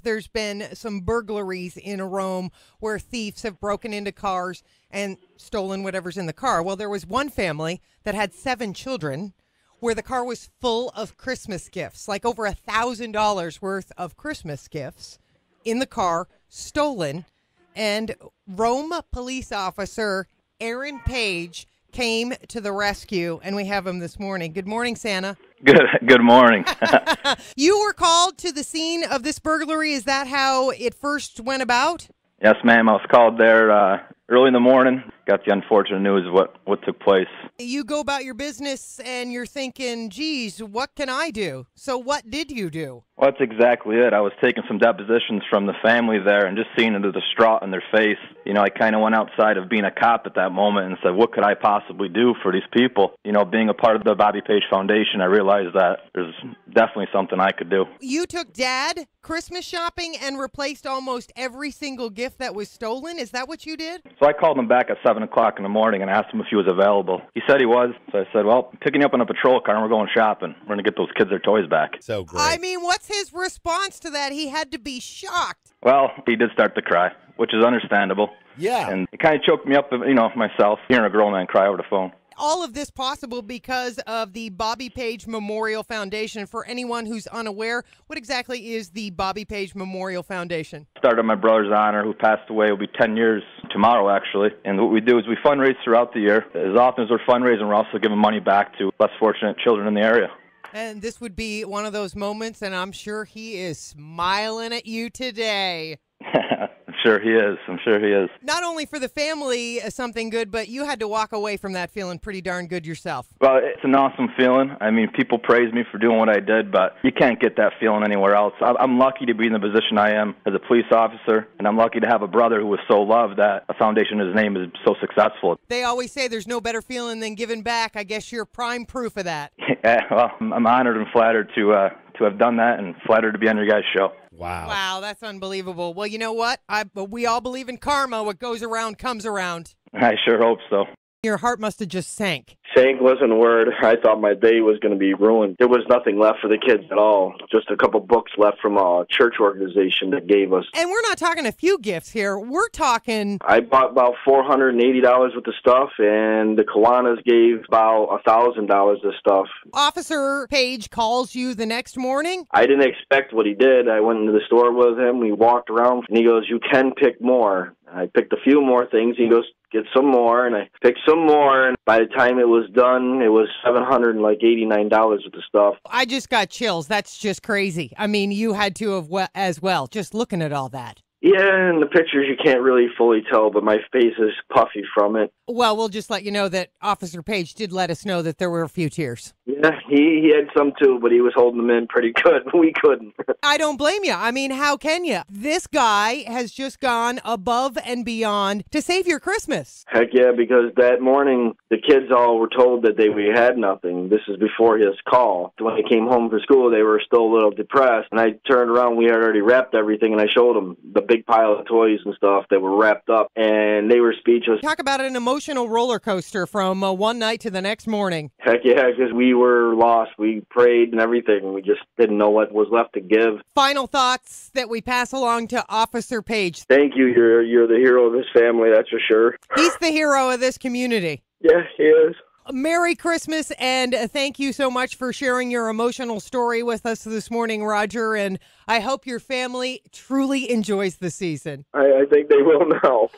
There's been some burglaries in Rome where thieves have broken into cars and stolen whatever's in the car. Well, there was one family that had 7 children where the car was full of Christmas gifts, like over $1,000 worth of Christmas gifts in the car, stolen. And Rome police officer Aaron Page came to the rescue, and we have him this morning. Good morning, Santa. Good morning. You were called to the scene of this burglary. Is that how it first went about? Yes, ma'am. I was called there early in the morning. Got the unfortunate news of what took place. You go about your business and you're thinking, geez, what can I do? So what did you do? Well, that's exactly it. I was taking some depositions from the family there and just seeing the distraught in their face. You know, I kind of went outside of being a cop at that moment and said, what could I possibly do for these people? You know, being a part of the Bobby Page Foundation, I realized that there's definitely something I could do. You took Dad Christmas shopping and replaced almost every single gift that was stolen? Is that what you did? So I called him back at 7 o'clock in the morning and asked him if he was available. He said he was. So I said, well, I'm picking you up on a patrol car and we're going shopping. We're going to get those kids their toys back. So great. I mean, what's his response to that? He had to be shocked. Well, he did start to cry, which is understandable. Yeah. And it kind of choked me up, you know, myself, hearing a grown man cry over the phone. All of this possible because of the Bobby Page Memorial Foundation. For anyone who's unaware, what exactly is the Bobby Page Memorial Foundation? Started on my brother's honor, who passed away. It'll be 10 years tomorrow, actually. And what we do is we fundraise throughout the year. As often as we're fundraising, we're also giving money back to less fortunate children in the area. And this would be one of those moments, and I'm sure he is smiling at you today. I'm sure he is. Not only for the family something good, but you had to walk away from that feeling pretty darn good yourself. Well, it's an awesome feeling. I mean, people praise me for doing what I did, but you can't get that feeling anywhere else. I'm lucky to be in the position I am as a police officer, and I'm lucky to have a brother who was so loved that a foundation in his name is so successful. They always say there's no better feeling than giving back. I guess you're prime proof of that. Yeah, well, I'm honored and flattered to have done that and flattered to be on your guys' show. Wow. Wow, that's unbelievable. Well, you know what? We all believe in karma. What goes around comes around. I sure hope so. Your heart must have just sank. Sank wasn't a word. I thought my day was going to be ruined. There was nothing left for the kids at all. Just a couple books left from a church organization that gave us. And we're not talking a few gifts here. We're talking... I bought about $480 worth of stuff, and the Kiwanis gave about $1,000 of stuff. Officer Page calls you the next morning? I didn't expect what he did. I went into the store with him. We walked around, and he goes, you can pick more. I picked a few more things. He goes, get some more, and I picked some more, and by the time it was done, it was $789 with the stuff. I just got chills. That's just crazy. I mean, you had to have as well, just looking at all that. Yeah, in the pictures you can't really fully tell, but my face is puffy from it. Well, we'll just let you know that Officer Page did let us know that there were a few tears. Yeah, he had some too, but he was holding them in pretty good. We couldn't. I don't blame you. I mean, how can you? This guy has just gone above and beyond to save your Christmas. Heck yeah, because that morning the kids all were told that we had nothing. This is before his call. When they came home from school, they were still a little depressed, and I turned around, we had already wrapped everything, and I showed them the big pile of toys and stuff that were wrapped up, and they were speechless. Talk about an emotional roller coaster from one night to the next morning. Heck yeah, because we were lost. We prayed and everything. We just didn't know what was left to give. Final thoughts that we pass along to Officer Page. Thank you. You're the hero of this family, that's for sure. He's the hero of this community. Yeah, he is. Merry Christmas, and thank you so much for sharing your emotional story with us this morning, Roger, and I hope your family truly enjoys the season. I think they will now.